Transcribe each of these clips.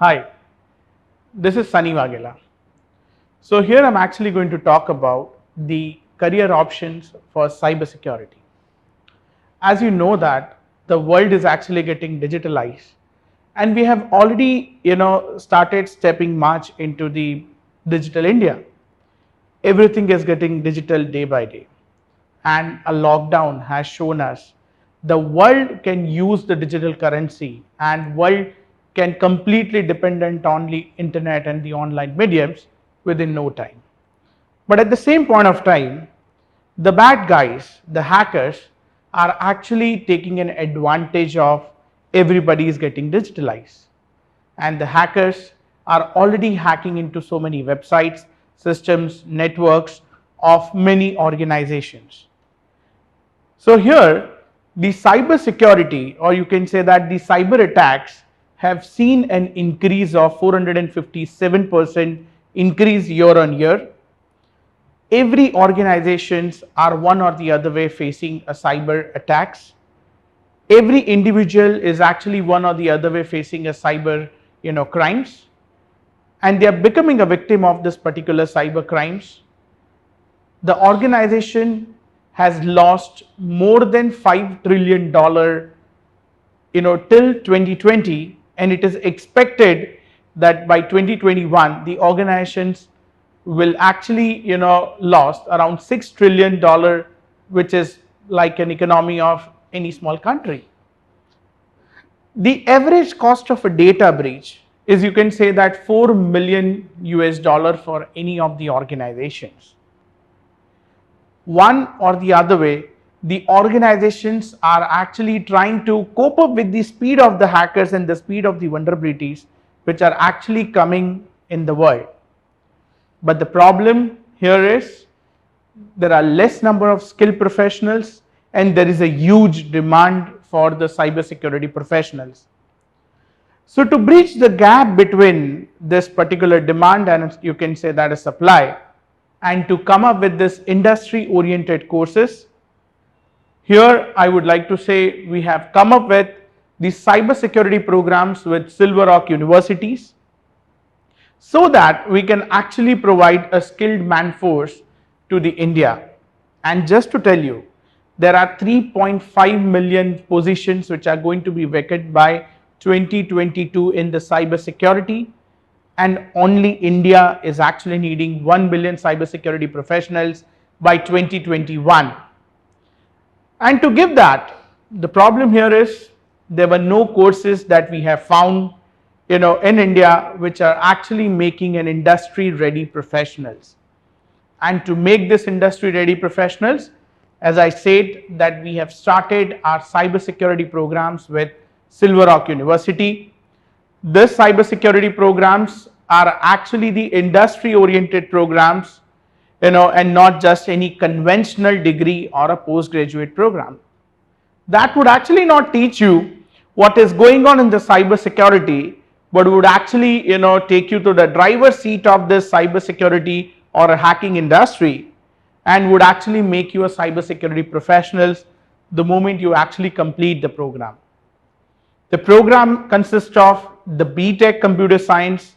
Hi, this is Sunny Waghela. So here I'm actually going to talk about the career options for cybersecurity. As you know that the world is actually getting digitalized and we have already started stepping march into the digital India. Everything is getting digital day by day, and a lockdown has shown us the world can use the digital currency and world can completely dependent on the internet and the online mediums within no time. But at the same point of time, the bad guys, the hackers, are actually taking an advantage of everybody is getting digitalized. And the hackers are already hacking into so many websites, systems, networks of many organizations. So here, the cyber security, or you can say that the cyber attacks have seen an increase of 457% increase year on year. Every organizations are one or the other way facing a cyber attacks. Every individual is actually one or the other way facing a cyber crimes, and they are becoming a victim of this particular cyber crimes. The organization has lost more than $5 trillion till 2020, and it is expected that by 2021 the organizations will actually lost around $6 trillion, which is like an economy of any small country. The average cost of a data breach is, you can say that, 4 million US dollar for any of the organizations. One or the other way, the organizations are actually trying to cope up with the speed of the hackers and the speed of the vulnerabilities which are actually coming in the world. But the problem here is there are less number of skilled professionals and there is a huge demand for the cybersecurity professionals. So to bridge the gap between this particular demand and, you can say that, a supply, and to come up with this industry oriented courses, here I would like to say we have come up with the cybersecurity programs with Silver Rock universities, so that we can actually provide a skilled manforce to the India. And just to tell you, there are 3.5 million positions which are going to be vacant by 2022 in the cybersecurity, and only India is actually needing 1 billion cybersecurity professionals by 2021. And to give that, the problem here is there were no courses that we have found in India which are actually making an industry ready professionals. And to make this industry ready professionals, as I said, that we have started our cybersecurity programs with Silver Rock University. This cybersecurity programs are actually the industry oriented programs, and not just any conventional degree or a postgraduate program. That would actually not teach you what is going on in the cybersecurity, but would actually take you to the driver's seat of this cybersecurity or a hacking industry, and would actually make you a cybersecurity professionals the moment you actually complete the program. The program consists of the BTech Computer Science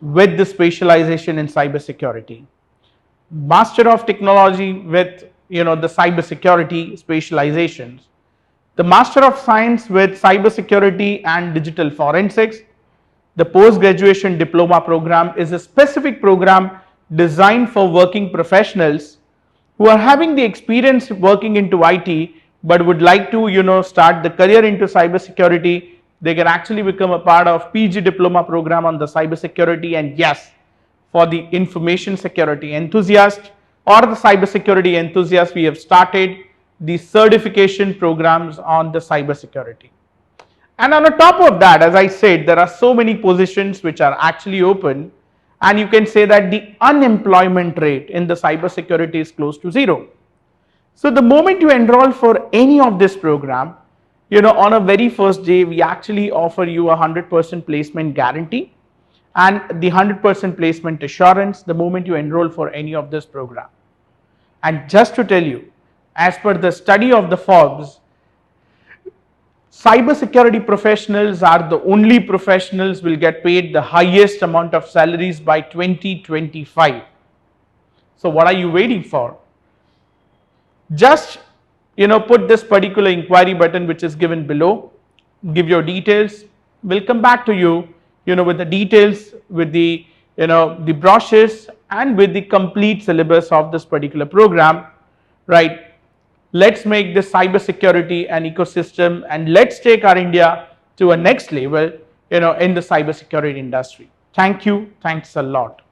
with the specialization in cybersecurity, Master of Technology with the cybersecurity specializations, the Master of Science with cybersecurity and digital forensics. The post-graduation diploma program is a specific program designed for working professionals who are having the experience working into IT but would like to start the career into cybersecurity. They can actually become a part of PG diploma program on the cybersecurity, and yes, for the information security enthusiast or the cybersecurity enthusiast, we have started the certification programs on the cybersecurity. And on the top of that, as I said, there are so many positions which are actually open, and you can say that the unemployment rate in the cybersecurity is close to zero. So the moment you enroll for any of this program, on a very first day, we actually offer you a 100% placement guarantee and the 100% placement assurance the moment you enroll for any of this program. And just to tell you, as per the study of the Forbes, Cybersecurity professionals are the only professionals will get paid the highest amount of salaries by 2025. So what are you waiting for? Just put this particular inquiry button which is given below, give your details. We'll come back to you, with the details, with the the brochures and with the complete syllabus of this particular program, right? Let's make this cybersecurity an ecosystem, and let's take our India to a next level, in the cybersecurity industry. Thank you. Thanks a lot.